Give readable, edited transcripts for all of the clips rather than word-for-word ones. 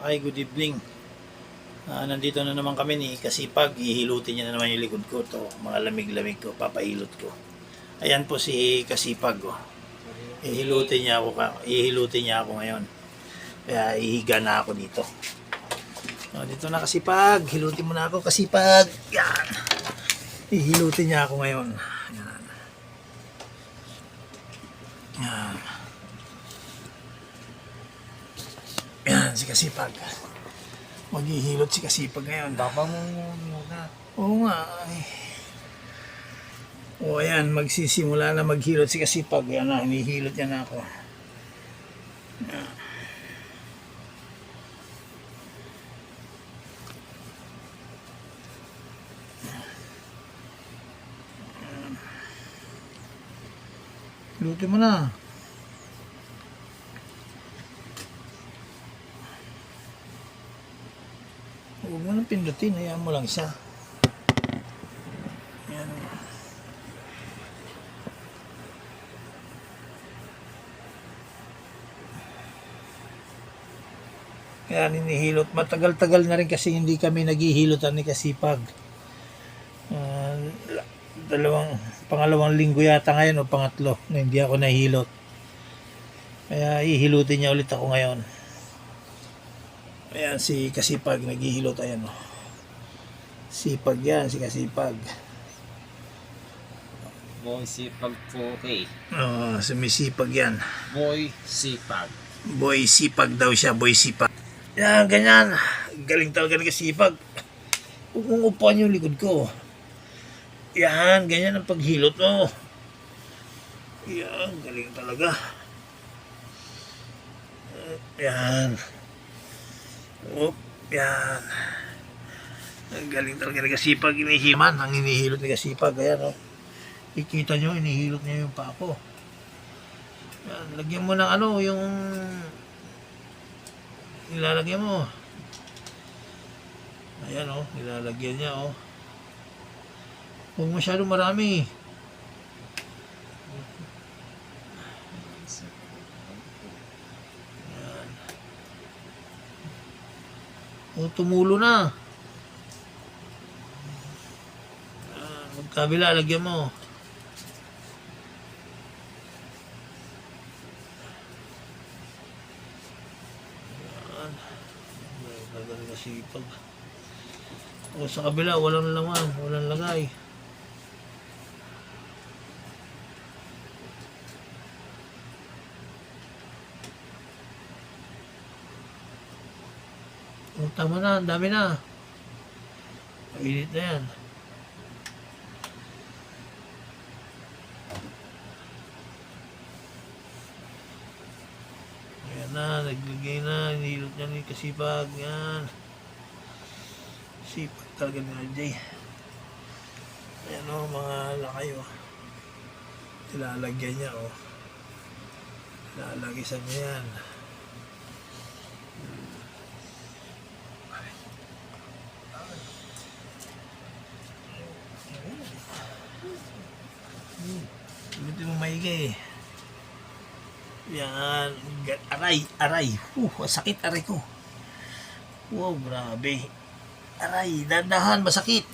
Hi, good evening. Nandito na naman kami ni Kasipag. Ihilutin niya na naman yung likod ko. To, mga lamig-lamig ko, papahilot ko. Ayan po si Kasipag. Oh. Ihilutin niya ako ngayon. Kaya ihiga na ako dito. Dito na Kasipag. Hilutin mo na ako Kasipag. Yan. Ihilutin niya ako ngayon. Yan. Yan. Yan si Kasipag. Maghihilot si Kasipag ngayon. Baba mo muna. Oo nga. O ayan, magsisimula na maghilot si Kasipag. Yan na, hinihilot niya na ako. Yan. Hilutin mo na. Huwag mo nang pindutin, hayaan mo lang siya. Yan. Kaya ninihilot. Matagal-tagal na rin kasi hindi kami naghihilotan ni Kasipag. Pangalawang linggo yata ngayon o pangatlo na hindi ako nahihilot. Kaya ihilutin niya ulit ako ngayon. Ayan si Kasipag naghihilot, ayan o. Sipag yan si Kasipag. Boy Sipag 4K. Sumisipag yan. Boy Sipag. Boy Sipag daw siya, Boy Sipag. Yan, ganyan. Galing talaga ni Kasipag. Huwag mong upuan yung likod ko. Yan, ganyan ang paghilot mo. Yan, galing talaga. Yan. Yan. Ang galing talaga ni Kasipag. Inihiman ang inihilot ni Kasipag. Ayan o. Ikita nyo, inihilot niya yung pako. Yan. Lagyan mo ng ano, yung nilalagyan mo. Ayan o, nilalagyan niya o. Huwag masyadong marami. O, tumulo na. Magkabila, lagyan mo. Yan. Gagaling na Sipag. O, sa kabila, walang laman, walang lagay. O, tama na, ang dami na. Mainit na yan. Ayan na, naglagay na, nilot niya ni Kasipag. Yan. Sipag talaga ni RJ. Ayan o, mga lakay o. Ilalagyan niya o. Ilalagisan niya yan. Hindi mo maigi. Yan. Aray. Masakit aray ko. Wow, grabe. Aray, dandahan, masakit.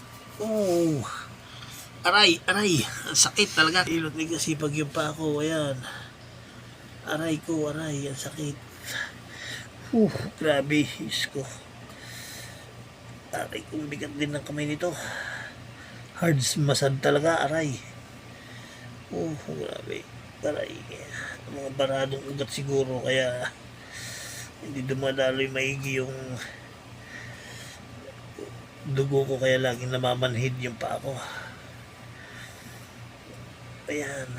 Aray. Ang sakit talaga. Ilot ni Kasipag yung pa ako. Ayan. Aray ko, ang sakit. Grabe. Isko. Aray ko, bigat din ng kamay nito. Hard masad talaga, aray. Grabe. Aray. Mga baradong ugat siguro, kaya hindi dumadaloy maigi yung dugo ko, kaya laging namamanhid yung paa ko. Ayan.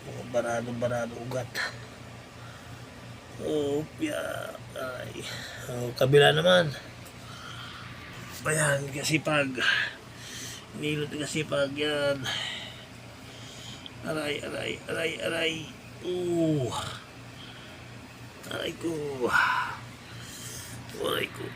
Mga baradong ugat. Ay. Kabila naman. Ayan, Kasipag. Nilot ni Kasipag yan. Aray. Aray ko. Aray ko.